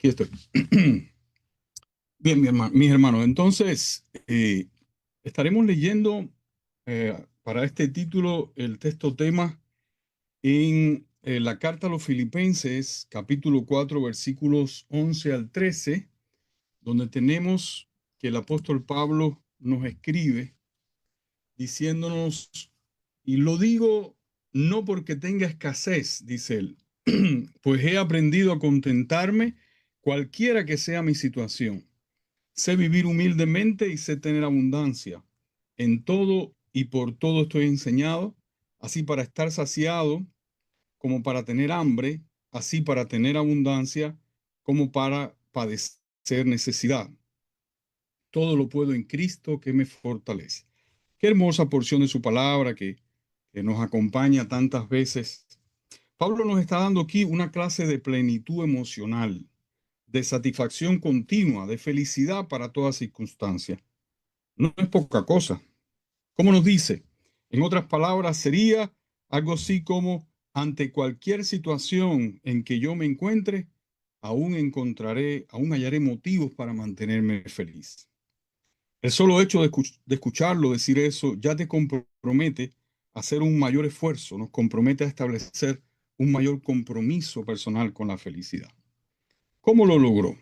Aquí estoy. Bien, mis hermanos, entonces estaremos leyendo para este título el texto tema en la carta a los Filipenses, capítulo 4, versículos 11 al 13, donde tenemos que el apóstol Pablo nos escribe diciéndonos, y lo digo no porque tenga escasez, dice él, pues he aprendido a contentarme cualquiera que sea mi situación. Sé vivir humildemente y sé tener abundancia. En todo y por todo estoy enseñado, así para estar saciado como para tener hambre, así para tener abundancia como para padecer necesidad. Todo lo puedo en Cristo que me fortalece. Qué hermosa porción de su palabra que nos acompaña tantas veces. Pablo nos está dando aquí una clase de plenitud emocional, de satisfacción continua, de felicidad para toda circunstancia. No es poca cosa. ¿Cómo nos dice? En otras palabras, sería algo así como, ante cualquier situación en que yo me encuentre, aún hallaré motivos para mantenerme feliz. El solo hecho de escucharlo decir eso ya te compromete a hacer un mayor esfuerzo, nos compromete a establecer un mayor compromiso personal con la felicidad. ¿Cómo lo logró?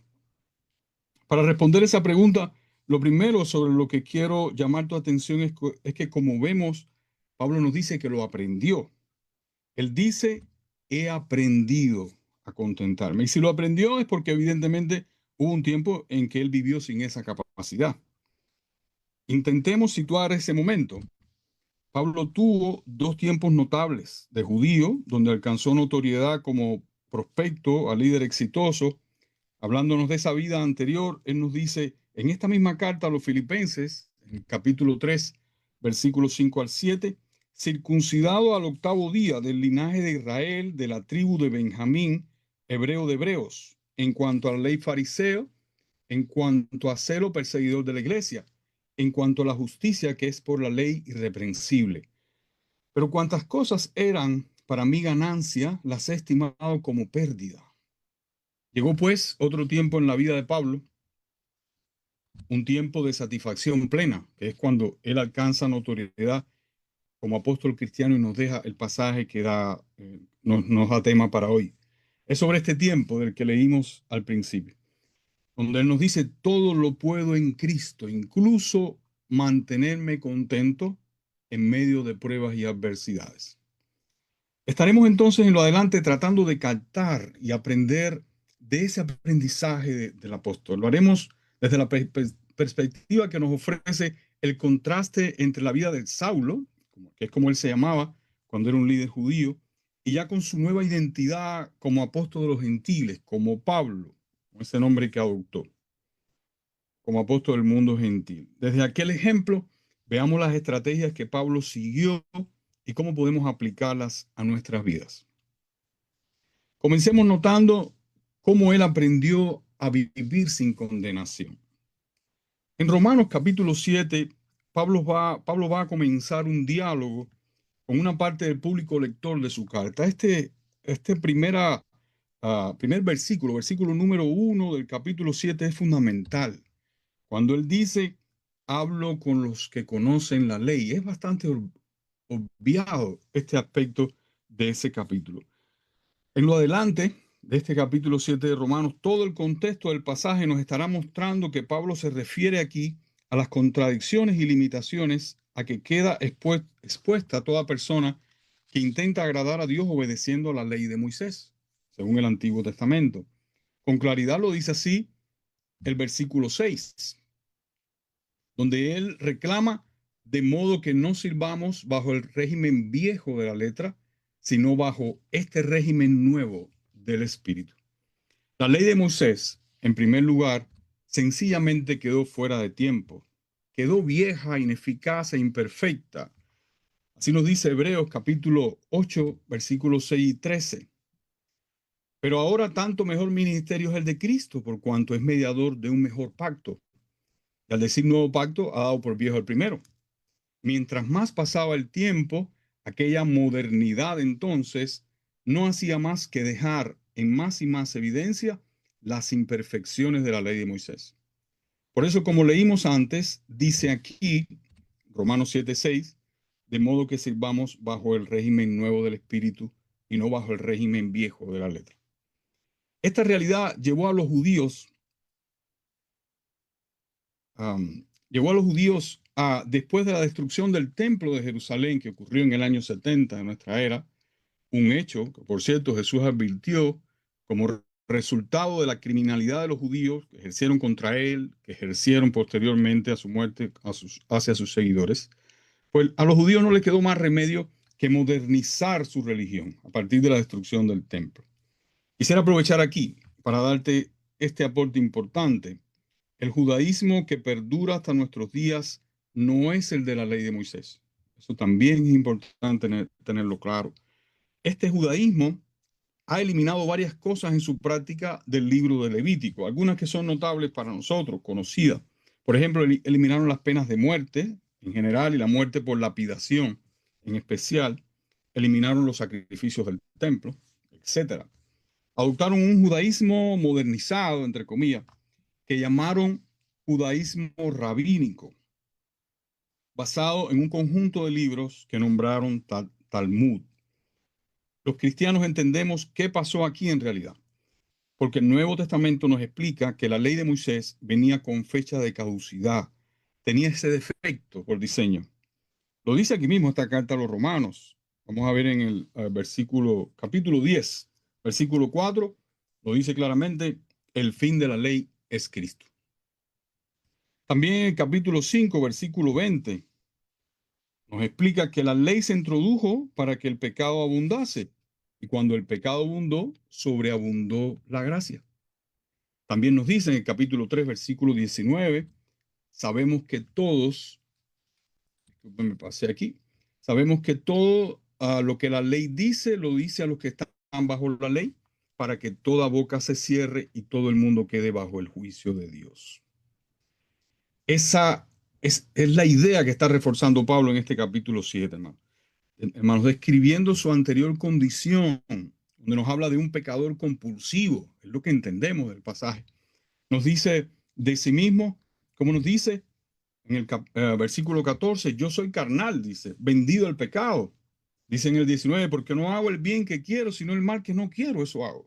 Para responder esa pregunta, lo primero sobre lo que quiero llamar tu atención es que como vemos, Pablo nos dice que lo aprendió. Él dice, he aprendido a contentarme. Y si lo aprendió es porque evidentemente hubo un tiempo en que él vivió sin esa capacidad. Intentemos situar ese momento. Pablo tuvo dos tiempos notables de judío, donde alcanzó notoriedad como prospecto a líder exitoso. Hablándonos de esa vida anterior, él nos dice en esta misma carta a los Filipenses, en el capítulo 3, versículos 5 al 7, circuncidado al octavo día del linaje de Israel, de la tribu de Benjamín, hebreo de hebreos, en cuanto a la ley fariseo, en cuanto a celo perseguidor de la iglesia, en cuanto a la justicia que es por la ley irreprensible. Pero cuantas cosas eran para mi ganancia, las he estimado como pérdida. Llegó pues otro tiempo en la vida de Pablo, un tiempo de satisfacción plena, que es cuando él alcanza notoriedad como apóstol cristiano y nos deja el pasaje que nos da tema para hoy. Es sobre este tiempo del que leímos al principio, donde él nos dice, todo lo puedo en Cristo, incluso mantenerme contento en medio de pruebas y adversidades. Estaremos entonces en lo adelante tratando de captar y aprender de ese aprendizaje del apóstol. Lo haremos desde la perspectiva que nos ofrece el contraste entre la vida de Saulo, que es como él se llamaba cuando era un líder judío, y ya con su nueva identidad como apóstol de los gentiles, como Pablo, con ese nombre que adoptó, como apóstol del mundo gentil. Desde aquel ejemplo, veamos las estrategias que Pablo siguió y cómo podemos aplicarlas a nuestras vidas. Comencemos notando cómo él aprendió a vivir sin condenación. En Romanos capítulo 7, Pablo va a comenzar un diálogo con una parte del público lector de su carta. Este primer versículo, versículo número 1 del capítulo 7 es fundamental. Cuando él dice, hablo con los que conocen la ley, es bastante obviado este aspecto de ese capítulo. En lo adelante de este capítulo 7 de Romanos, todo el contexto del pasaje nos estará mostrando que Pablo se refiere aquí a las contradicciones y limitaciones a que queda expuesta toda persona que intenta agradar a Dios obedeciendo la ley de Moisés, según el Antiguo Testamento. Con claridad lo dice así el versículo 6, donde él reclama de modo que no sirvamos bajo el régimen viejo de la letra, sino bajo este régimen nuevo del Espíritu. La ley de Moisés, en primer lugar, sencillamente quedó fuera de tiempo. Quedó vieja, ineficaz e imperfecta. Así nos dice Hebreos capítulo 8, versículos 6 y 13. Pero ahora tanto mejor ministerio es el de Cristo, por cuanto es mediador de un mejor pacto. Y al decir nuevo pacto, ha dado por viejo el primero. Mientras más pasaba el tiempo, aquella modernidad entonces no hacía más que dejar en más y más evidencia las imperfecciones de la ley de Moisés. Por eso, como leímos antes, dice aquí, Romanos 7:6, de modo que sirvamos bajo el régimen nuevo del Espíritu y no bajo el régimen viejo de la letra. Esta realidad llevó a los judíos después de la destrucción del templo de Jerusalén, que ocurrió en el año 70 de nuestra era, un hecho que, por cierto, Jesús advirtió como resultado de la criminalidad de los judíos que ejercieron contra él, que ejercieron posteriormente a su muerte hacia sus seguidores. Pues a los judíos no les quedó más remedio que modernizar su religión a partir de la destrucción del templo. Quisiera aprovechar aquí para darte este aporte importante. El judaísmo que perdura hasta nuestros días no es el de la ley de Moisés. Eso también es importante tenerlo claro. Este judaísmo ha eliminado varias cosas en su práctica del libro de Levítico, algunas que son notables para nosotros, conocidas. Por ejemplo, eliminaron las penas de muerte en general y la muerte por lapidación en especial. Eliminaron los sacrificios del templo, etcétera. Adoptaron un judaísmo modernizado, entre comillas, que llamaron judaísmo rabínico, basado en un conjunto de libros que nombraron Talmud. Los cristianos entendemos qué pasó aquí en realidad, porque el Nuevo Testamento nos explica que la ley de Moisés venía con fecha de caducidad, tenía ese defecto por diseño. Lo dice aquí mismo esta carta a los Romanos. Vamos a ver en el capítulo 10, versículo 4, lo dice claramente, el fin de la ley es Cristo. También en el capítulo 5, versículo 20, nos explica que la ley se introdujo para que el pecado abundase. Y cuando el pecado abundó, sobreabundó la gracia. También nos dice en el capítulo 3, versículo 19, sabemos que todos, me pasé aquí, sabemos que todo lo que la ley dice, lo dice a los que están bajo la ley, para que toda boca se cierre y todo el mundo quede bajo el juicio de Dios. Esa es la idea que está reforzando Pablo en este capítulo 7, hermano. Hermanos, describiendo su anterior condición, donde nos habla de un pecador compulsivo, es lo que entendemos del pasaje. Nos dice de sí mismo, como nos dice en el versículo 14, yo soy carnal, dice, vendido al pecado. Dice en el 19, porque no hago el bien que quiero, sino el mal que no quiero, eso hago.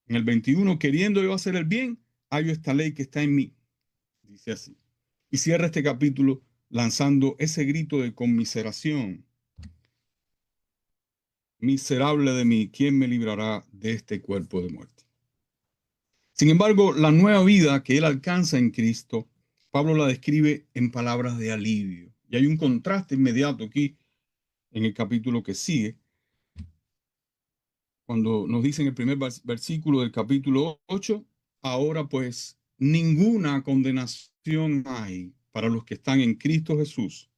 En el 21, queriendo yo hacer el bien, hallo esta ley que está en mí. Dice así. Y cierra este capítulo lanzando ese grito de conmiseración. Miserable de mí, ¿quién me librará de este cuerpo de muerte? Sin embargo, la nueva vida que él alcanza en Cristo, Pablo la describe en palabras de alivio. Y hay un contraste inmediato aquí en el capítulo que sigue, cuando nos dice en el primer versículo del capítulo 8, ahora pues ninguna condenación hay para los que están en Cristo Jesús,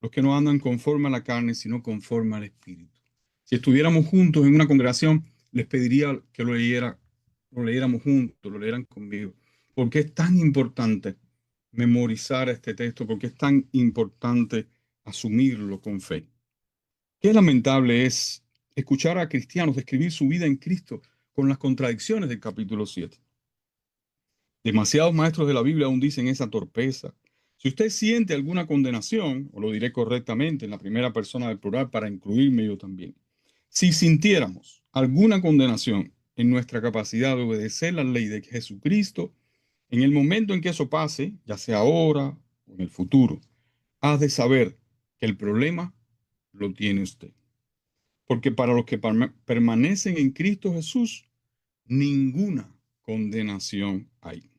los que no andan conforme a la carne, sino conforme al Espíritu. Si estuviéramos juntos en una congregación, les pediría que lo leyéramos juntos, lo leyeran conmigo. ¿Por qué es tan importante memorizar este texto? ¿Por qué es tan importante asumirlo con fe? Qué lamentable es escuchar a cristianos describir su vida en Cristo con las contradicciones del capítulo 7. Demasiados maestros de la Biblia aún dicen esa torpeza. Si usted siente alguna condenación, o lo diré correctamente en la primera persona del plural para incluirme yo también, si sintiéramos alguna condenación en nuestra capacidad de obedecer la ley de Jesucristo, en el momento en que eso pase, ya sea ahora o en el futuro, has de saber que el problema lo tiene usted. Porque para los que permanecen en Cristo Jesús, ninguna condenación hay.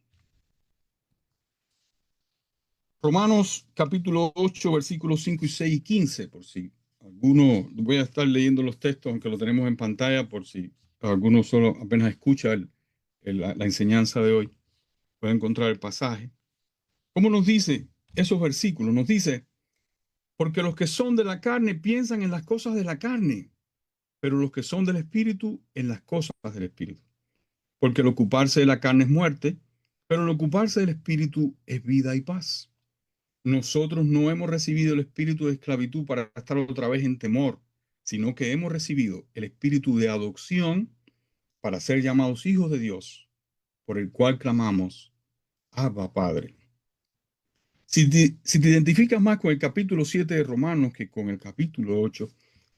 Romanos capítulo 8, versículos 5 y 6 y 15, por si alguno, voy a estar leyendo los textos, aunque lo tenemos en pantalla, por si alguno solo apenas escucha la enseñanza de hoy, puede encontrar el pasaje. ¿Cómo nos dice esos versículos? Nos dice, porque los que son de la carne piensan en las cosas de la carne, pero los que son del Espíritu en las cosas del Espíritu. Porque el ocuparse de la carne es muerte, pero el ocuparse del Espíritu es vida y paz. Nosotros no hemos recibido el espíritu de esclavitud para estar otra vez en temor, sino que hemos recibido el espíritu de adopción para ser llamados hijos de Dios. por el cual clamamos, Abba, Padre. Si te identificas más con el capítulo 7 de Romanos que con el capítulo 8,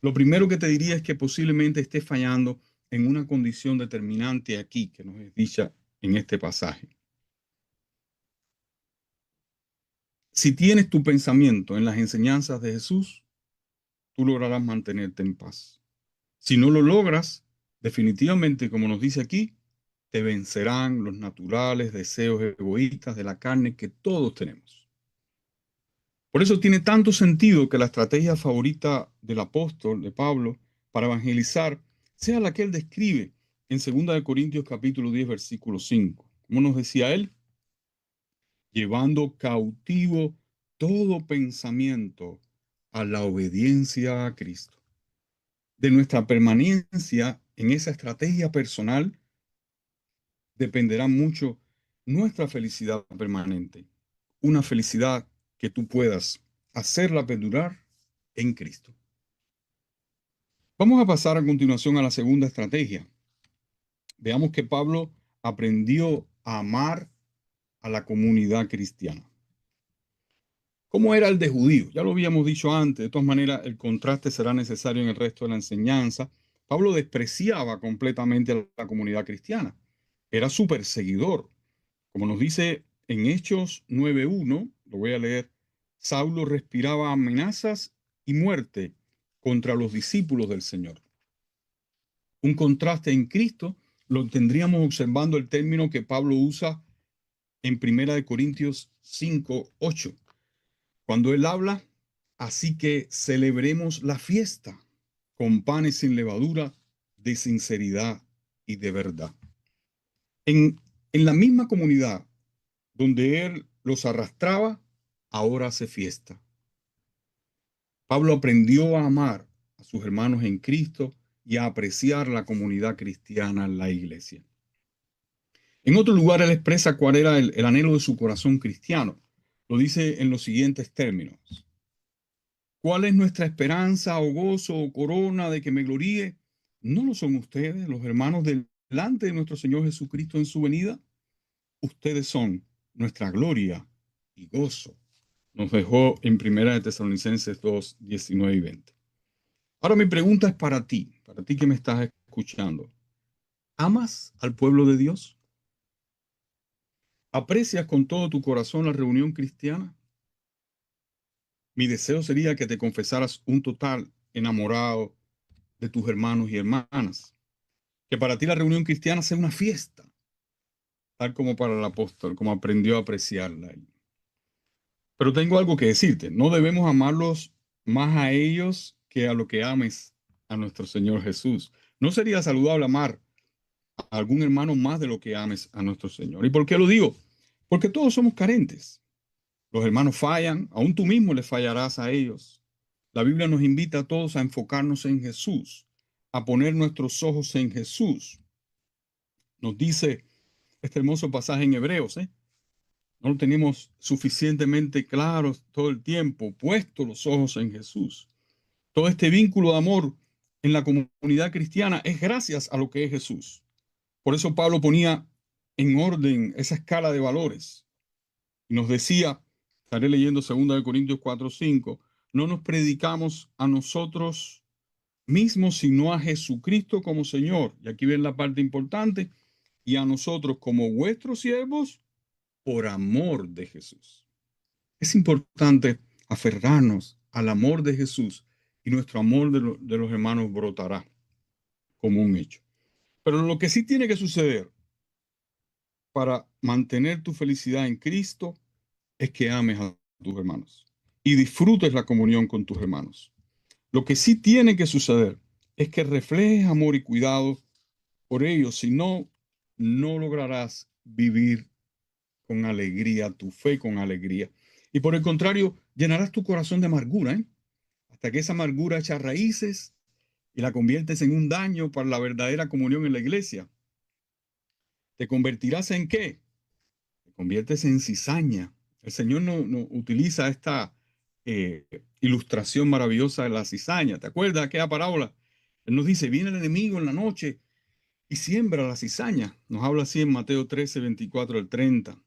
lo primero que te diría es que posiblemente estés fallando en una condición determinante aquí, que nos es dicha en este pasaje. Si tienes tu pensamiento en las enseñanzas de Jesús, tú lograrás mantenerte en paz. Si no lo logras, definitivamente, como nos dice aquí, te vencerán los naturales deseos egoístas de la carne que todos tenemos. Por eso tiene tanto sentido que la estrategia favorita del apóstol, de Pablo, para evangelizar, sea la que él describe en 2 Corintios capítulo 10, versículo 5. Como nos decía él, llevando cautivo todo pensamiento a la obediencia a Cristo. De nuestra permanencia en esa estrategia personal dependerá mucho nuestra felicidad permanente, una felicidad que tú puedas hacerla perdurar en Cristo. Vamos a pasar a continuación a la segunda estrategia. Veamos que Pablo aprendió a amar a la comunidad cristiana. ¿Cómo era el de judío? Ya lo habíamos dicho antes, de todas maneras el contraste será necesario en el resto de la enseñanza. Pablo despreciaba completamente a la comunidad cristiana. Era su perseguidor. Como nos dice en Hechos 9:1, lo voy a leer, Saulo respiraba amenazas y muerte contra los discípulos del Señor. Un contraste en Cristo lo tendríamos observando el término que Pablo usa en 1 Corintios 5:8, cuando él habla, así que celebremos la fiesta con panes sin levadura, de sinceridad y de verdad. En la misma comunidad donde él los arrastraba, ahora hace fiesta. Pablo aprendió a amar a sus hermanos en Cristo y a apreciar la comunidad cristiana en la iglesia. En otro lugar, él expresa cuál era el anhelo de su corazón cristiano. Lo dice en los siguientes términos. ¿Cuál es nuestra esperanza o gozo o corona de que me gloríe? ¿No lo son ustedes, los hermanos delante de nuestro Señor Jesucristo en su venida? Ustedes son nuestra gloria y gozo. Nos dejó en 1 Tesalonicenses 2, 19 y 20. Ahora mi pregunta es para ti que me estás escuchando. ¿Amas al pueblo de Dios? ¿Aprecias con todo tu corazón la reunión cristiana? Mi deseo sería que te confesaras un total enamorado de tus hermanos y hermanas. Que para ti la reunión cristiana sea una fiesta, tal como para el apóstol, como aprendió a apreciarla. Pero tengo algo que decirte, no debemos amarlos más a ellos que a lo que ames a nuestro Señor Jesús. No sería saludable amar a algún hermano más de lo que ames a nuestro Señor. ¿Y por qué lo digo? Porque todos somos carentes. Los hermanos fallan, aún tú mismo les fallarás a ellos. La Biblia nos invita a todos a enfocarnos en Jesús, a poner nuestros ojos en Jesús. Nos dice este hermoso pasaje en Hebreos, no lo tenemos suficientemente claro todo el tiempo, puesto los ojos en Jesús. Todo este vínculo de amor en la comunidad cristiana es gracias a lo que es Jesús. Por eso Pablo ponía en orden esa escala de valores. Y nos decía, estaré leyendo 2 Corintios 4:5, no nos predicamos a nosotros mismos, sino a Jesucristo como Señor. Y aquí ven la parte importante, y a nosotros como vuestros siervos por amor de Jesús. Es importante aferrarnos al amor de Jesús y nuestro amor de los hermanos brotará como un hecho. Pero lo que sí tiene que suceder para mantener tu felicidad en Cristo es que ames a tus hermanos y disfrutes la comunión con tus hermanos. Lo que sí tiene que suceder es que reflejes amor y cuidado por ellos, si no, no lograrás vivir con alegría tu fe con alegría. Y por el contrario, llenarás tu corazón de amargura, hasta que esa amargura echa raíces y la conviertes en un daño para la verdadera comunión en la iglesia. ¿Te convertirás en qué? Te conviertes en cizaña. El Señor no utiliza esta ilustración maravillosa de la cizaña. ¿Te acuerdas de aquella parábola? Él nos dice, viene el enemigo en la noche y siembra la cizaña. Nos habla así en Mateo 13, 24 al 30.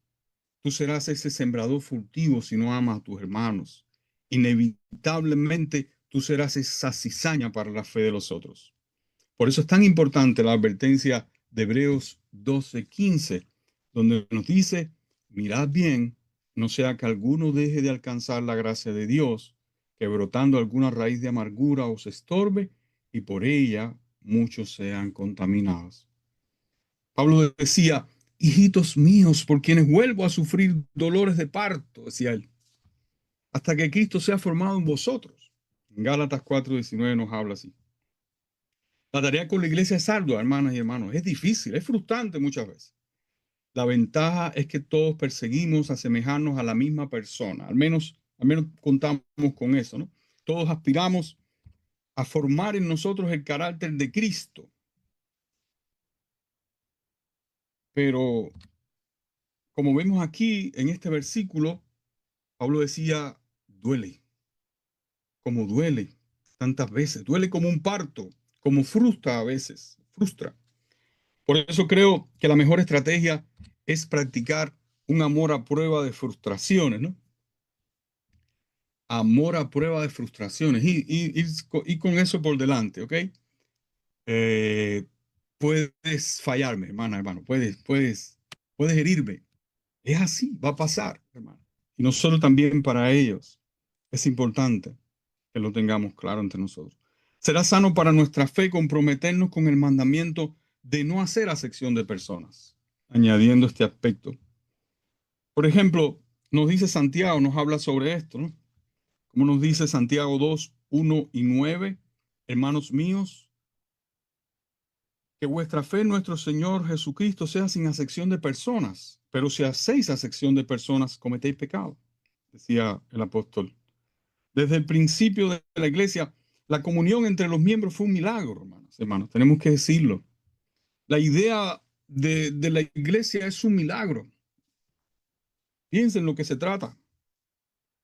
Tú serás ese sembrador furtivo si no amas a tus hermanos. Inevitablemente tú serás esa cizaña para la fe de los otros. Por eso es tan importante la advertencia de Hebreos 12:15, donde nos dice, mirad bien, no sea que alguno deje de alcanzar la gracia de Dios, que brotando alguna raíz de amargura os estorbe y por ella muchos sean contaminados. Pablo decía, hijitos míos, por quienes vuelvo a sufrir dolores de parto, decía él, hasta que Cristo sea formado en vosotros. En Gálatas 4:19 nos habla así. La tarea con la iglesia es ardua, hermanas y hermanos. Es difícil, es frustrante muchas veces. La ventaja es que todos perseguimos asemejarnos a la misma persona. Al menos contamos con eso, ¿no? Todos aspiramos a formar en nosotros el carácter de Cristo. Pero como vemos aquí en este versículo, Pablo decía, duele, como duele tantas veces, duele como un parto, como frustra a veces, frustra. Por eso creo que la mejor estrategia es practicar un amor a prueba de frustraciones, ¿no? Amor a prueba de frustraciones y con eso por delante, ¿ok? Eh, puedes fallarme, hermana, hermano, puedes herirme. Es así, va a pasar, hermano. Y no solo también para ellos. Es importante que lo tengamos claro entre nosotros. Será sano para nuestra fe comprometernos con el mandamiento de no hacer acepción de personas, añadiendo este aspecto. Por ejemplo, nos dice Santiago, nos habla sobre esto, ¿no? Como nos dice Santiago 2, 1 y 9, hermanos míos, que vuestra fe en nuestro Señor Jesucristo sea sin acepción de personas, pero si hacéis acepción de personas, cometéis pecado, decía el apóstol. Desde el principio de la iglesia, la comunión entre los miembros fue un milagro, hermanos, tenemos que decirlo. La idea de la iglesia es un milagro. Piensen en lo que se trata.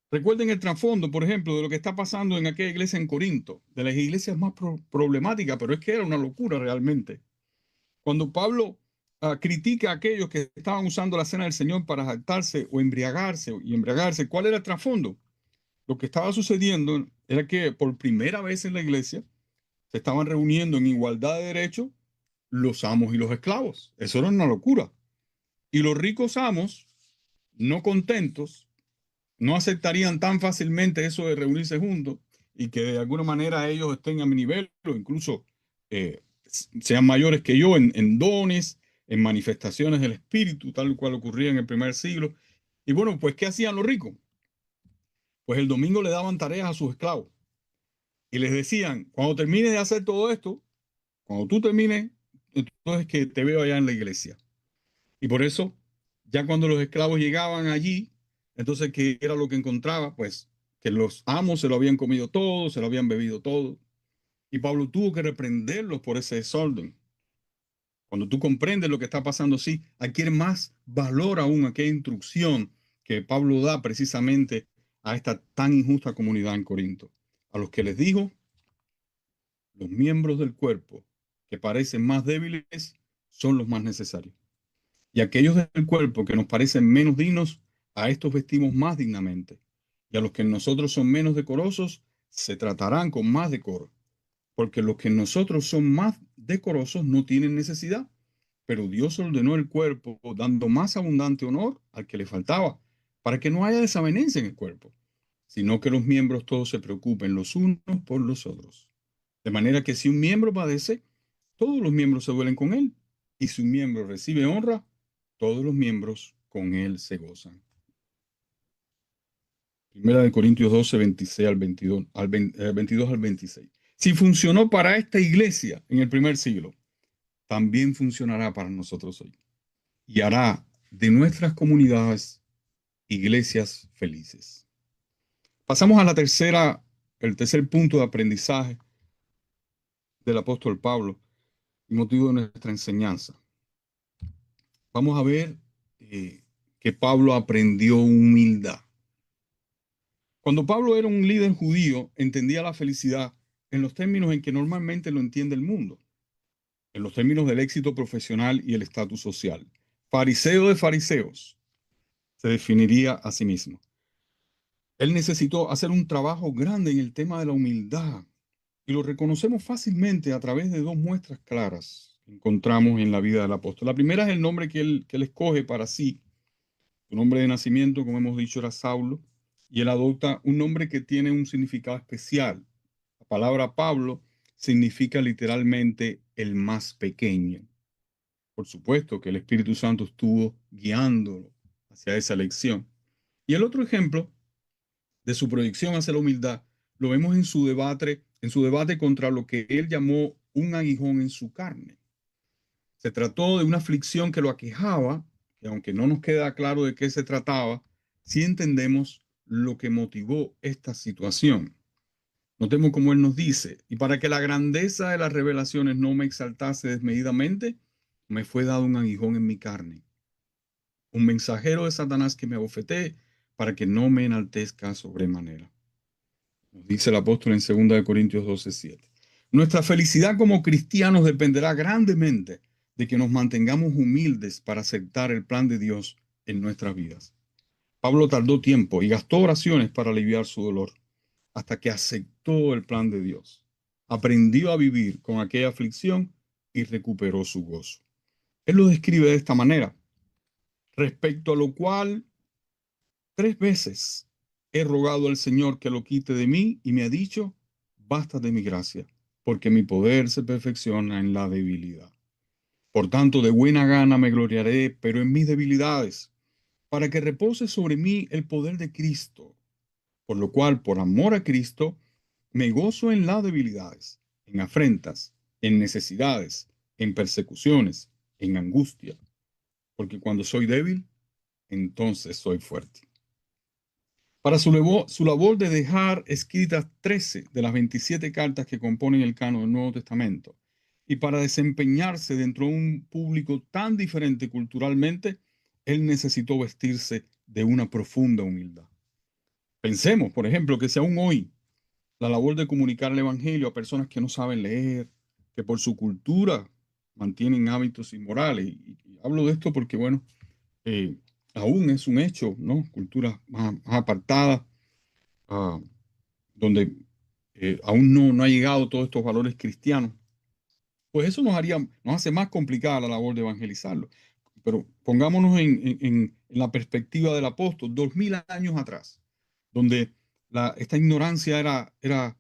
Recuerden el trasfondo, por ejemplo, de lo que está pasando en aquella iglesia en Corinto, de las iglesias más problemáticas, pero es que era una locura realmente. Cuando Pablo critica a aquellos que estaban usando la cena del Señor para jactarse o embriagarse, ¿cuál era el trasfondo? Lo que estaba sucediendo era que por primera vez en la iglesia se estaban reuniendo en igualdad de derechos los amos y los esclavos. Eso era una locura. Y los ricos amos, no contentos, no aceptarían tan fácilmente eso de reunirse juntos y que de alguna manera ellos estén a mi nivel o incluso sean mayores que yo en dones, en manifestaciones del Espíritu, tal cual ocurría en el primer siglo. Y bueno, pues, ¿qué hacían los ricos? Pues el domingo le daban tareas a sus esclavos y les decían, cuando termines de hacer todo esto, cuando tú termines, entonces que te veo allá en la iglesia. Y por eso, ya cuando los esclavos llegaban allí, entonces, ¿qué era lo que encontraba? Pues que los amos se lo habían comido todo, se lo habían bebido todo. Y Pablo tuvo que reprenderlos por ese desorden. Cuando tú comprendes lo que está pasando, sí, adquiere más valor aún aquella instrucción que Pablo da precisamente a esta tan injusta comunidad en Corinto. A los que les dijo, los miembros del cuerpo que parecen más débiles son los más necesarios. Y aquellos del cuerpo que nos parecen menos dignos, a estos vestimos más dignamente. Y a los que en nosotros son menos decorosos, se tratarán con más decoro. Porque los que en nosotros son más decorosos no tienen necesidad. Pero Dios ordenó el cuerpo dando más abundante honor al que le faltaba, para que no haya desavenencia en el cuerpo, sino que los miembros todos se preocupen los unos por los otros. De manera que si un miembro padece, todos los miembros se duelen con él. Y si un miembro recibe honra, todos los miembros con él se gozan. Primera de Corintios 12, 26 al 22, 22 al 26. Si funcionó para esta iglesia en el primer siglo, también funcionará para nosotros hoy. Y hará de nuestras comunidades iglesias felices. Pasamos a el tercer punto de aprendizaje del apóstol Pablo y motivo de nuestra enseñanza. Vamos a ver que Pablo aprendió humildad. Cuando Pablo era un líder judío, entendía la felicidad en los términos en que normalmente lo entiende el mundo. en los términos del éxito profesional y el estatus social. Fariseo de fariseos, se definiría a sí mismo. Él necesitó hacer un trabajo grande en el tema de la humildad y lo reconocemos fácilmente a través de dos muestras claras que encontramos en la vida del apóstol. La primera es el nombre que él escoge para sí. Su nombre de nacimiento, como hemos dicho, era Saulo, y él adopta un nombre que tiene un significado especial. La palabra Pablo significa literalmente el más pequeño. Por supuesto que el Espíritu Santo estuvo guiándolo hacia esa elección. Y el otro ejemplo de su proyección hacia la humildad lo vemos en su debate contra lo que él llamó un aguijón en su carne. Se trató de una aflicción que lo aquejaba, y aunque no nos queda claro de qué se trataba, sí entendemos lo que motivó esta situación. Notemos cómo él nos dice, y para que la grandeza de las revelaciones no me exaltase desmedidamente, me fue dado un aguijón en mi carne, un mensajero de Satanás que me abofetee para que no me enaltezca sobremanera. Nos dice el apóstol en 2 Corintios 12:7. Nuestra felicidad como cristianos dependerá grandemente de que nos mantengamos humildes para aceptar el plan de Dios en nuestras vidas. Pablo tardó tiempo y gastó oraciones para aliviar su dolor, hasta que aceptó el plan de Dios. Aprendió a vivir con aquella aflicción y recuperó su gozo. Él lo describe de esta manera, respecto a lo cual 3 veces he rogado al Señor que lo quite de mí y me ha dicho, basta de mi gracia, porque mi poder se perfecciona en la debilidad. Por tanto, de buena gana me gloriaré, pero en mis debilidades, para que repose sobre mí el poder de Cristo. Por lo cual, por amor a Cristo, me gozo en las debilidades, en afrentas, en necesidades, en persecuciones, en angustia, porque cuando soy débil, entonces soy fuerte. Para su labor de dejar escritas 13 de las 27 cartas que componen el canon del Nuevo Testamento, y para desempeñarse dentro de un público tan diferente culturalmente, él necesitó vestirse de una profunda humildad. Pensemos, por ejemplo, que si aún hoy la labor de comunicar el Evangelio a personas que no saben leer, que por su cultura mantienen hábitos inmorales, y hablo de esto porque, bueno, eh, aún es un hecho, ¿no? Culturas más apartadas, ah, donde aún no ha llegado todos estos valores cristianos, pues eso nos hace más complicada la labor de evangelizarlo. Pero pongámonos en la perspectiva del apóstol, 2000 años atrás, donde esta ignorancia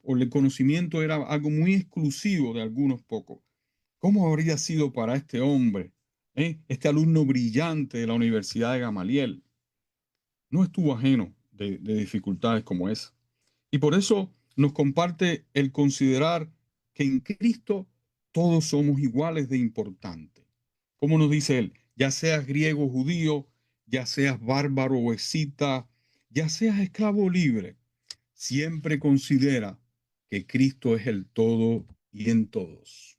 o el conocimiento era algo muy exclusivo de algunos pocos. ¿Cómo habría sido para este hombre, este alumno brillante de la Universidad de Gamaliel? No estuvo ajeno de dificultades como esa. Y por eso nos comparte el considerar que en Cristo todos somos iguales de importante. Como nos dice él, ya seas griego o judío, ya seas bárbaro o escita, ya seas esclavo o libre, siempre considera que Cristo es el todo y en todos.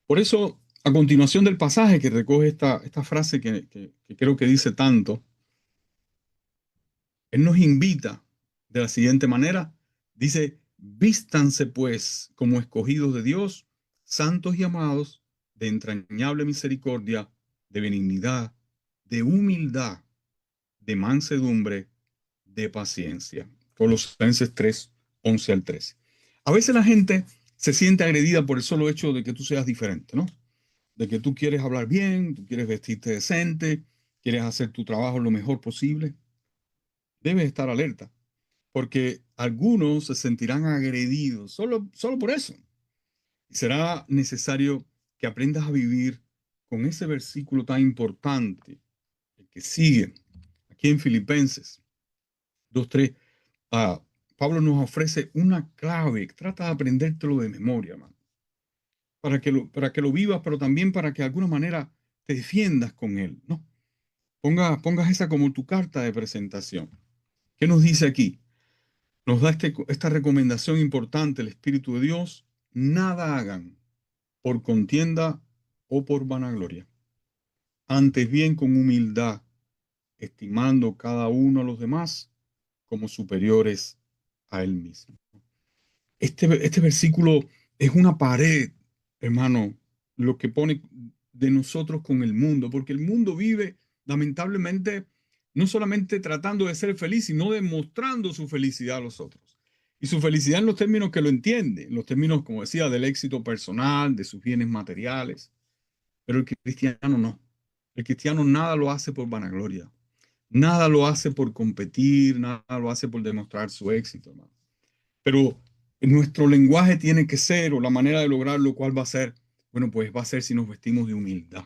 Por eso, a continuación del pasaje que recoge esta frase que creo que dice tanto, él nos invita de la siguiente manera. Dice, vístanse pues como escogidos de Dios, santos y amados, de entrañable misericordia, de benignidad, de humildad, de mansedumbre, de paciencia. Colosenses 3, 11 al 13. A veces la gente se siente agredida por el solo hecho de que tú seas diferente, ¿no? De que tú quieres hablar bien, tú quieres vestirte decente, quieres hacer tu trabajo lo mejor posible. Debes estar alerta, porque algunos se sentirán agredidos solo por eso. Y será necesario que aprendas a vivir con ese versículo tan importante, el que sigue, aquí en Filipenses 2:3. Pablo nos ofrece una clave, trata de aprendértelo de memoria, man, para que lo vivas, pero también para que de alguna manera te defiendas con él, ¿no? Pongas esa como tu carta de presentación. ¿Qué nos dice aquí? Nos da esta recomendación importante el Espíritu de Dios: nada hagan por contienda o por vanagloria, antes bien con humildad, estimando cada uno a los demás como superiores a él mismo. Este versículo es una pared hermano, lo que pone de nosotros con el mundo, porque el mundo vive lamentablemente no solamente tratando de ser feliz, sino demostrando su felicidad a los otros. Y su felicidad en los términos que lo entiende, en los términos, como decía, del éxito personal, de sus bienes materiales. Pero el cristiano no. El cristiano nada lo hace por vanagloria, nada lo hace por competir, nada lo hace por demostrar su éxito, hermano. Pero nuestro lenguaje tiene que ser, o la manera de lograrlo, ¿cuál va a ser? Bueno, pues va a ser si nos vestimos de humildad,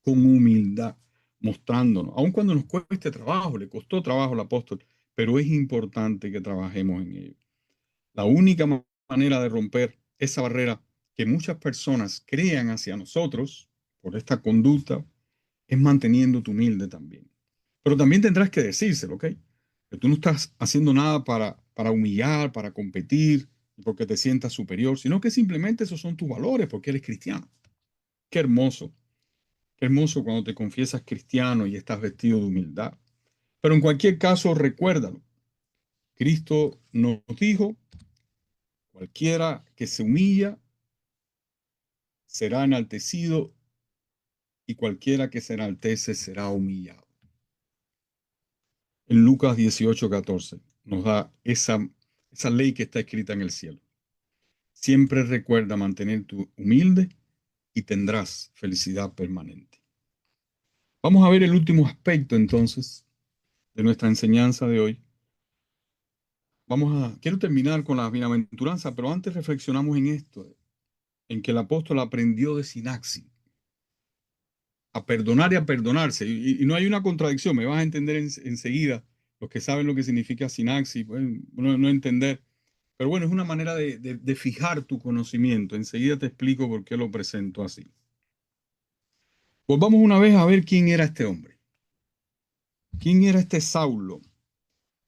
con humildad, mostrándonos, aun cuando nos cueste trabajo, le costó trabajo al apóstol, pero es importante que trabajemos en ello. La única manera de romper esa barrera que muchas personas crean hacia nosotros por esta conducta es manteniéndote humilde también. Pero también tendrás que decírselo, ¿ok? Que tú no estás haciendo nada para humillar, para competir, porque te sientas superior, sino que simplemente esos son tus valores, porque eres cristiano. Qué hermoso. Qué hermoso cuando te confiesas cristiano y estás vestido de humildad. Pero en cualquier caso, recuérdalo. Cristo nos dijo, cualquiera que se humilla será enaltecido y cualquiera que se enaltece será humillado. En Lucas 18:14 nos da esa ley que está escrita en el cielo. Siempre recuerda mantenerte humilde y tendrás felicidad permanente. Vamos a ver el último aspecto entonces de nuestra enseñanza de hoy. Quiero terminar con la bienaventuranza, pero antes reflexionamos en esto, en que el apóstol aprendió de Sinaxi a perdonar y a perdonarse. Y no hay una contradicción, me vas a entender enseguida. Los que saben lo que significa Sinaxi, pueden no entender. Pero bueno, es una manera de fijar tu conocimiento. Enseguida te explico por qué lo presento así. Pues vamos una vez a ver quién era este hombre. ¿Quién era este Saulo?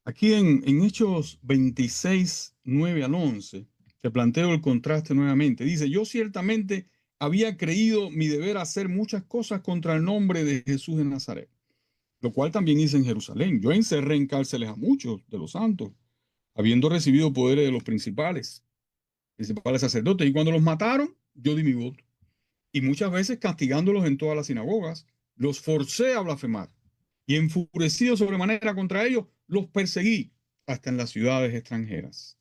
Aquí en Hechos 26, 9 al 11, te planteo el contraste nuevamente. Dice, yo ciertamente había creído mi deber hacer muchas cosas contra el nombre de Jesús de Nazaret, lo cual también hice en Jerusalén. Yo encerré en cárceles a muchos de los santos, habiendo recibido poderes de los principales sacerdotes. Y cuando los mataron, yo di mi voto. Y muchas veces castigándolos en todas las sinagogas, los forcé a blasfemar. Y enfurecido sobremanera contra ellos, los perseguí hasta en las ciudades extranjeras.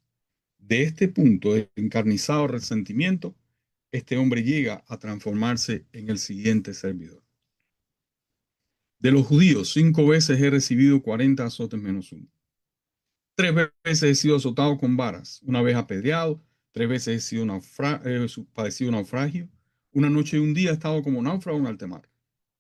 De este punto de encarnizado resentimiento, este hombre llega a transformarse en el siguiente servidor. De los judíos, 5 veces he recibido 40 azotes menos uno. 3 veces he sido azotado con varas, una vez apedreado, 3 veces he sido padecido naufragio. Una noche y un día he estado como náufrago en alta mar,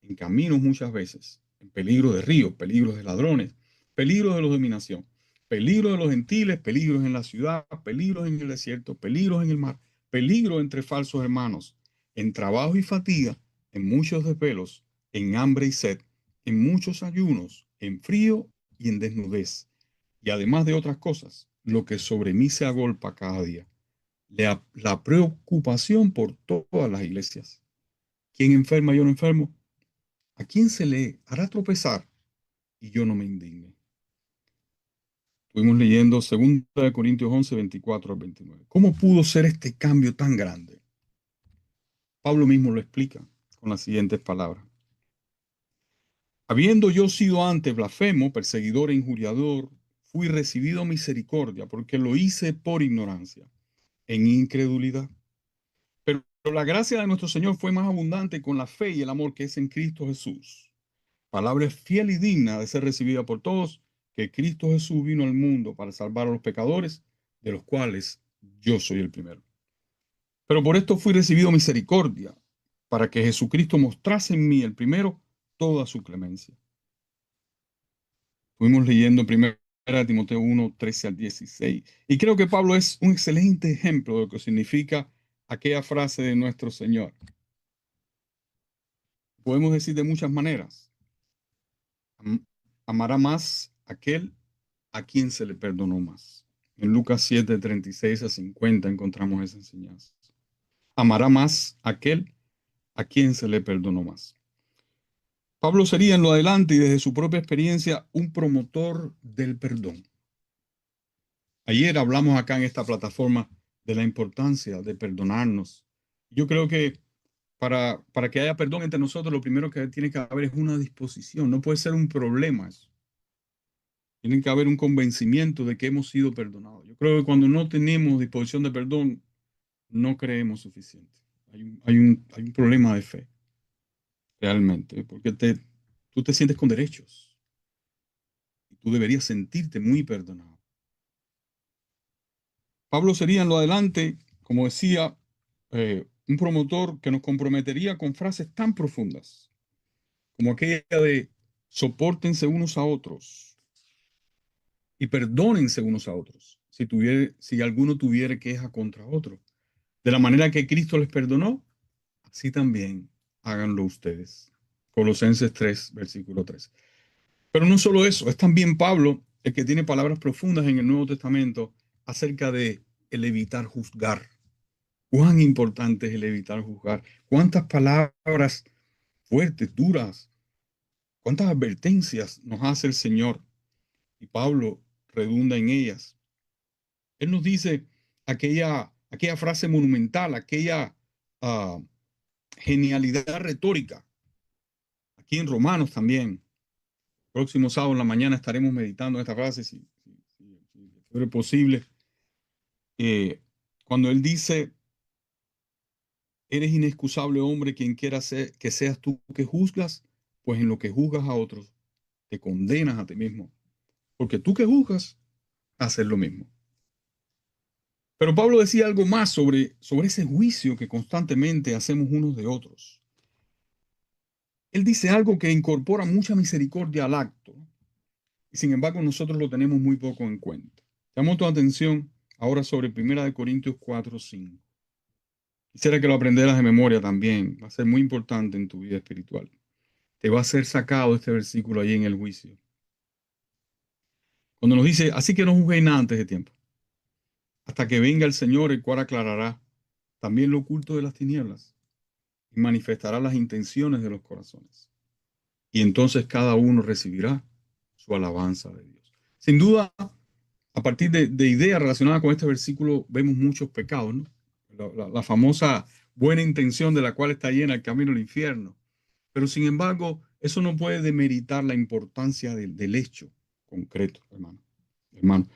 en caminos muchas veces, en peligro de ríos, peligros de ladrones, peligros de los dominación, peligros de los gentiles, peligros en la ciudad, peligros en el desierto, peligros en el mar, peligro entre falsos hermanos, en trabajo y fatiga, en muchos desvelos, en hambre y sed, en muchos ayunos, en frío y en desnudez. Y además de otras cosas, lo que sobre mí se agolpa cada día, la preocupación por todas las iglesias. ¿Quién enferma? Yo no enfermo. ¿A quién se le hará tropezar y yo no me indigne? Estuvimos leyendo 2 Corintios 11, 24 al 29. ¿Cómo pudo ser este cambio tan grande? Pablo mismo lo explica con las siguientes palabras. Habiendo yo sido antes blasfemo, perseguidor e injuriador, fui recibido misericordia porque lo hice por ignorancia, en incredulidad. Pero la gracia de nuestro Señor fue más abundante con la fe y el amor que es en Cristo Jesús. Palabra fiel y digna de ser recibida por todos, que Cristo Jesús vino al mundo para salvar a los pecadores, de los cuales yo soy el primero. Pero por esto fui recibido misericordia, para que Jesucristo mostrase en mí el primero toda su clemencia. Fuimos leyendo 1 Timoteo 1, 13 al 16. Y creo que Pablo es un excelente ejemplo de lo que significa aquella frase de nuestro Señor. Podemos decir de muchas maneras. Amará más aquel a quien se le perdonó más. En Lucas 7, 36 a 50 encontramos esa enseñanza. Amará más aquel a quien se le perdonó más. Pablo sería en lo adelante y desde su propia experiencia un promotor del perdón. Ayer hablamos acá en esta plataforma de la importancia de perdonarnos Yo creo que para que haya perdón entre nosotros, lo primero que tiene que haber es una disposición. No puede ser un problema eso. Tiene que haber un convencimiento de que hemos sido perdonados. Yo creo que cuando no tenemos disposición de perdón, no creemos suficiente. Hay un problema de fe, realmente, porque tú te sientes con derechos y tú deberías sentirte muy perdonado. Pablo sería en lo adelante, como decía, un promotor que nos comprometería con frases tan profundas como aquella de sopórtense unos a otros y perdónense unos a otros si alguno tuviera queja contra otro. De la manera que Cristo les perdonó, así también háganlo ustedes. Colosenses 3, versículo 3. Pero no solo eso, es también Pablo el que tiene palabras profundas en el Nuevo Testamento acerca de el evitar juzgar. Cuán importante es el evitar juzgar. Cuántas palabras fuertes, duras, cuántas advertencias nos hace el Señor. Y Pablo redunda en ellas. Él nos dice aquella frase monumental, aquella ah, genialidad retórica. Aquí en Romanos también. Próximo sábado en la mañana estaremos meditando esta frase, si fuera posible. Cuando él dice, eres inexcusable hombre quien quiera ser, que seas tú que juzgas, pues en lo que juzgas a otros, te condenas a ti mismo. Porque tú que juzgas, haces lo mismo. Pero Pablo decía algo más sobre ese juicio que constantemente hacemos unos de otros. Él dice algo que incorpora mucha misericordia al acto, y sin embargo nosotros lo tenemos muy poco en cuenta. Llamo tu atención ahora sobre 1 Corintios 4:5. Quisiera que lo aprenderas de memoria también. Va a ser muy importante en tu vida espiritual. Te va a ser sacado este versículo ahí en el juicio. Cuando nos dice, así que no juzguéis nada antes de tiempo, hasta que venga el Señor, el cual aclarará también lo oculto de las tinieblas y manifestará las intenciones de los corazones. Y entonces cada uno recibirá su alabanza de Dios. Sin duda, a partir de ideas relacionadas con este versículo, vemos muchos pecados, ¿no? La famosa buena intención de la cual está llena el camino al infierno. Pero sin embargo, eso no puede demeritar la importancia del hecho concreto, hermano. Hermano,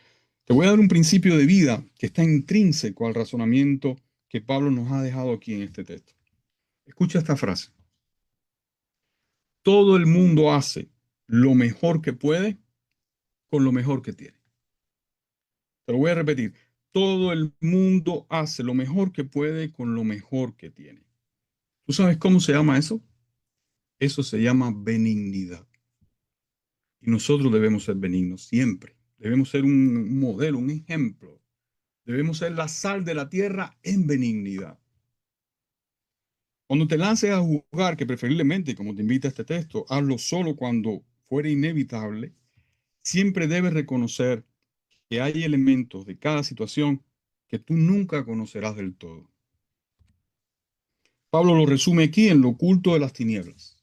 te voy a dar un principio de vida que está intrínseco al razonamiento que Pablo nos ha dejado aquí en este texto. Escucha esta frase. Todo el mundo hace lo mejor que puede con lo mejor que tiene. Te lo voy a repetir. Todo el mundo hace lo mejor que puede con lo mejor que tiene. ¿Tú sabes cómo se llama eso? Eso se llama benignidad. Y nosotros debemos ser benignos siempre. Debemos ser un modelo, un ejemplo. Debemos ser la sal de la tierra en benignidad. Cuando te lances a juzgar, que preferiblemente, como te invita este texto, hazlo solo cuando fuera inevitable, siempre debes reconocer que hay elementos de cada situación que tú nunca conocerás del todo. Pablo lo resume aquí en lo oculto de las tinieblas.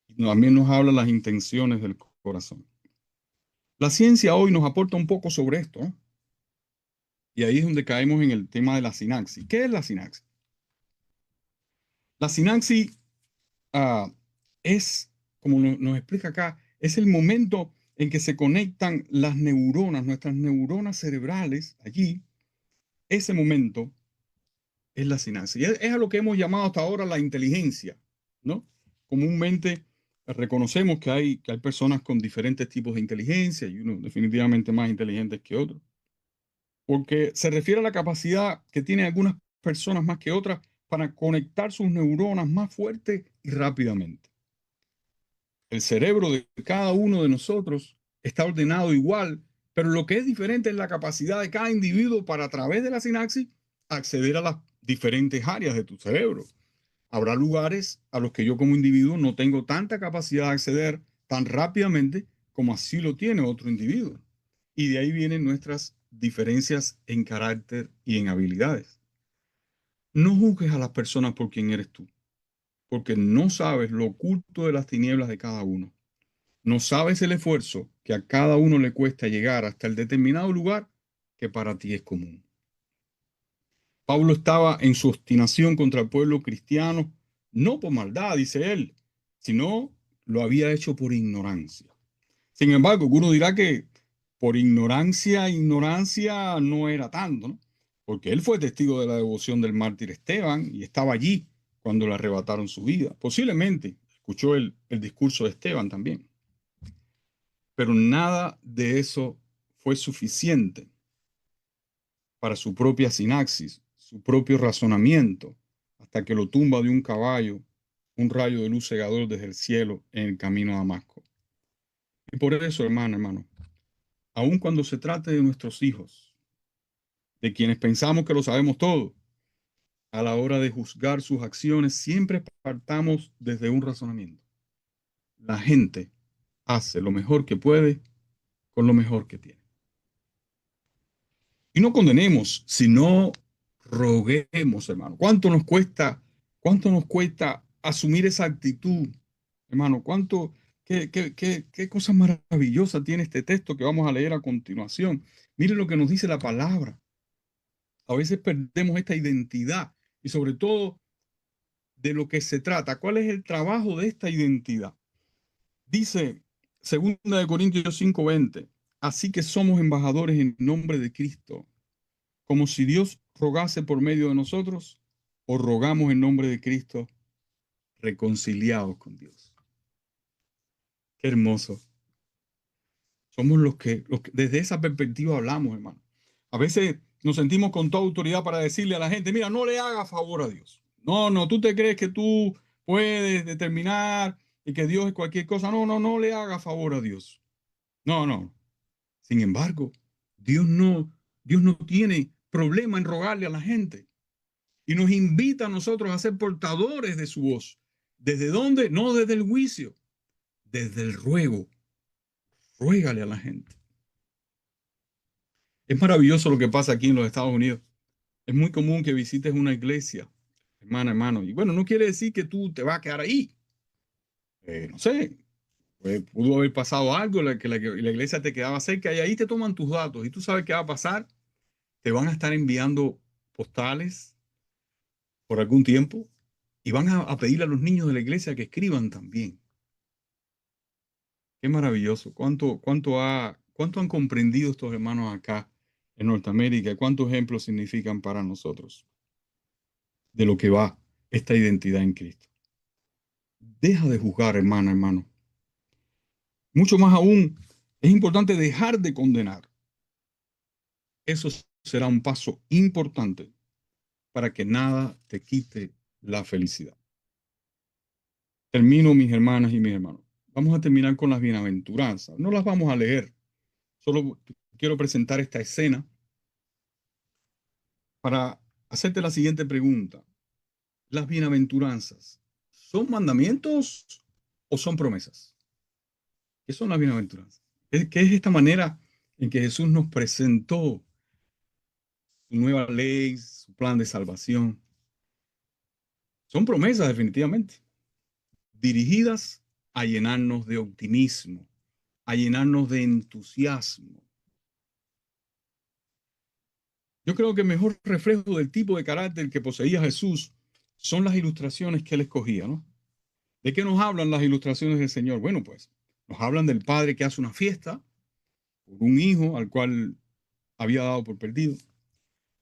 Y también nos habla las intenciones del corazón. La ciencia hoy nos aporta un poco sobre esto, ¿eh? Y ahí es donde caemos en el tema de la sinapsis. ¿Qué es la sinapsis? La sinapsis ah, es, como nos explica acá, es el momento en que se conectan las neuronas, nuestras neuronas cerebrales allí. Ese momento es la sinapsis. Es a lo que hemos llamado hasta ahora la inteligencia, ¿no? Comúnmente reconocemos que hay personas con diferentes tipos de inteligencia y unos definitivamente más inteligentes que otros, porque se refiere a la capacidad que tienen algunas personas más que otras para conectar sus neuronas más fuerte y rápidamente. El cerebro de cada uno de nosotros está ordenado igual, pero lo que es diferente es la capacidad de cada individuo para a través de la sinapsis acceder a las diferentes áreas de tu cerebro. Habrá lugares a los que yo como individuo no tengo tanta capacidad de acceder tan rápidamente como así lo tiene otro individuo. Y de ahí vienen nuestras diferencias en carácter y en habilidades. No juzgues a las personas por quien eres tú, porque no sabes lo oculto de las tinieblas de cada uno. No sabes el esfuerzo que a cada uno le cuesta llegar hasta el determinado lugar que para ti es común. Pablo estaba en su obstinación contra el pueblo cristiano, no por maldad, dice él, sino lo había hecho por ignorancia. Sin embargo, uno dirá que por ignorancia no era tanto, ¿no? Porque él fue testigo de la devoción del mártir Esteban y estaba allí cuando le arrebataron su vida. Posiblemente escuchó el discurso de Esteban también. Pero nada de eso fue suficiente para su propia sinaxis, su propio razonamiento, hasta que lo tumba de un caballo, un rayo de luz cegador desde el cielo en el camino a Damasco. Y por eso, hermano, aun cuando se trate de nuestros hijos, de quienes pensamos que lo sabemos todo, a la hora de juzgar sus acciones, siempre partamos desde un razonamiento. La gente hace lo mejor que puede con lo mejor que tiene. Y no condenemos, sino roguemos, hermano. Cuánto nos cuesta asumir esa actitud, hermano? Qué cosa maravillosa tiene este texto que vamos a leer a continuación. Mire lo que nos dice la palabra. A veces perdemos esta identidad y sobre todo de lo que se trata. ¿Cuál es el trabajo de esta identidad? Dice 2 Corintios 5:20, así que somos embajadores en nombre de Cristo, como si Dios rogase por medio de nosotros, o rogamos en nombre de Cristo, reconciliados con Dios. Qué hermoso. Somos los que desde esa perspectiva hablamos, hermano. A veces nos sentimos con toda autoridad para decirle a la gente, mira, no le hagas favor a Dios. No, no, tú te crees que tú puedes determinar y que Dios es cualquier cosa. No, no, no le hagas favor a Dios. No, no. Sin embargo, Dios no, Dios no tiene problema en rogarle a la gente. Y nos invita a nosotros a ser portadores de su voz. ¿Desde dónde? No desde el juicio, desde el ruego. Ruégale a la gente. Es maravilloso lo que pasa aquí en los Estados Unidos. Es muy común que visites una iglesia, hermano. Y bueno, no quiere decir que tú te vas a quedar ahí. No sé, pues, pudo haber pasado algo, la iglesia te quedaba cerca y ahí te toman tus datos. Y tú sabes qué va a pasar. Te van a estar enviando postales por algún tiempo y van a pedirle a los niños de la iglesia que escriban también. Qué maravilloso. ¿Cuánto han comprendido estos hermanos acá en Norteamérica? ¿Cuántos ejemplos significan para nosotros de lo que va esta identidad en Cristo? Deja de juzgar, hermano. Mucho más aún, es importante dejar de condenar. Eso será un paso importante para que nada te quite la felicidad. Termino, mis hermanas y mis hermanos. Vamos a terminar con las bienaventuranzas. No las vamos a leer. Solo quiero presentar esta escena para hacerte la siguiente pregunta. ¿Las bienaventuranzas son mandamientos o son promesas? ¿Qué son las bienaventuranzas? ¿Qué es esta manera en que Jesús nos presentó su nueva ley, su plan de salvación? Son promesas definitivamente, dirigidas a llenarnos de optimismo, a llenarnos de entusiasmo. Yo creo que el mejor reflejo del tipo de carácter que poseía Jesús son las ilustraciones que él escogía, ¿no? ¿De qué nos hablan las ilustraciones del Señor? Bueno, pues nos hablan del padre que hace una fiesta por un hijo al cual había dado por perdido.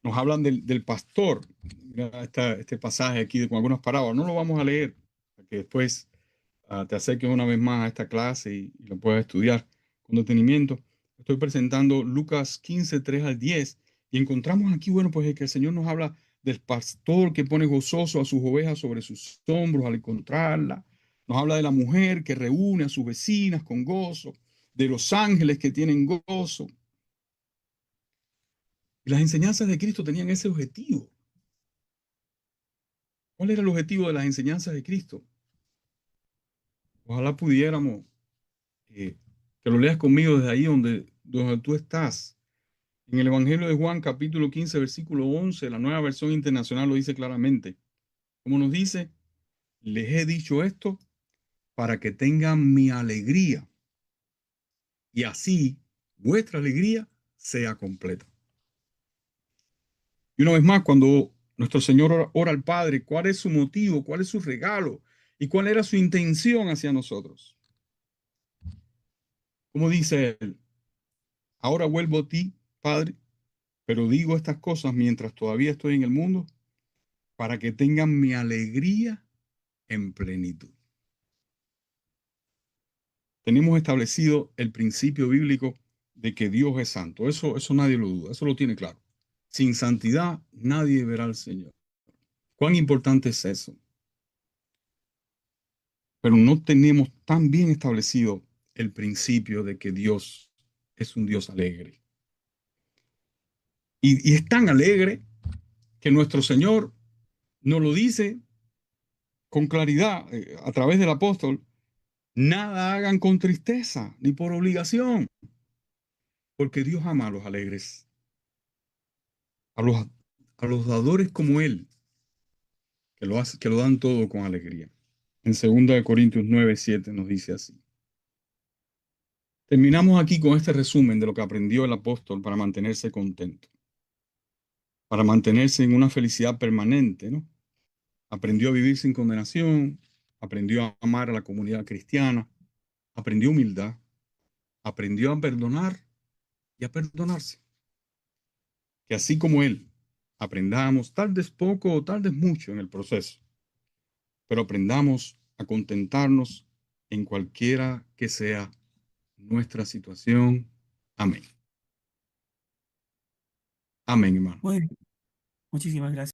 Nos hablan del pastor. Mira este pasaje aquí con algunas parábolas. No lo vamos a leer, para que después te acerques una vez más a esta clase y lo puedas estudiar con detenimiento. Estoy presentando Lucas 15:3 al 10 y encontramos aquí, bueno, pues que el Señor nos habla del pastor que pone gozoso a sus ovejas sobre sus hombros al encontrarla. Nos habla de la mujer que reúne a sus vecinas con gozo, de los ángeles que tienen gozo. Y las enseñanzas de Cristo tenían ese objetivo. ¿Cuál era el objetivo de las enseñanzas de Cristo? Ojalá pudiéramos, que lo leas conmigo desde ahí donde tú estás. En el Evangelio de Juan, capítulo 15, versículo 11, la Nueva Versión Internacional lo dice claramente. Como nos dice, les he dicho esto para que tengan mi alegría y así vuestra alegría sea completa. Y una vez más, cuando Nuestro Señor ora al Padre. ¿Cuál es su motivo? ¿Cuál es su regalo? ¿Y cuál era su intención hacia nosotros? Como dice él, ahora vuelvo a ti, Padre, pero digo estas cosas mientras todavía estoy en el mundo, para que tengan mi alegría en plenitud. Tenemos establecido el principio bíblico de que Dios es santo. Eso nadie lo duda, eso lo tiene claro. Sin santidad nadie verá al Señor. ¿Cuán importante es eso? Pero no tenemos tan bien establecido el principio de que Dios es un Dios alegre. Y es tan alegre que nuestro Señor nos lo dice con claridad a través del apóstol: nada hagan con tristeza ni por obligación, porque Dios ama a los alegres, a los dadores como Él, que lo dan todo con alegría. En 2 Corintios 9:7 nos dice así. Terminamos aquí con este resumen de lo que aprendió el apóstol para mantenerse contento, para mantenerse en una felicidad permanente, ¿no? Aprendió a vivir sin condenación, aprendió a amar a la comunidad cristiana, aprendió humildad, aprendió a perdonar y a perdonarse. Que así como Él, aprendamos, tal vez poco o tal vez mucho en el proceso, pero aprendamos a contentarnos en cualquiera que sea nuestra situación. Amén. Amén, hermano. Muy bien, muchísimas gracias.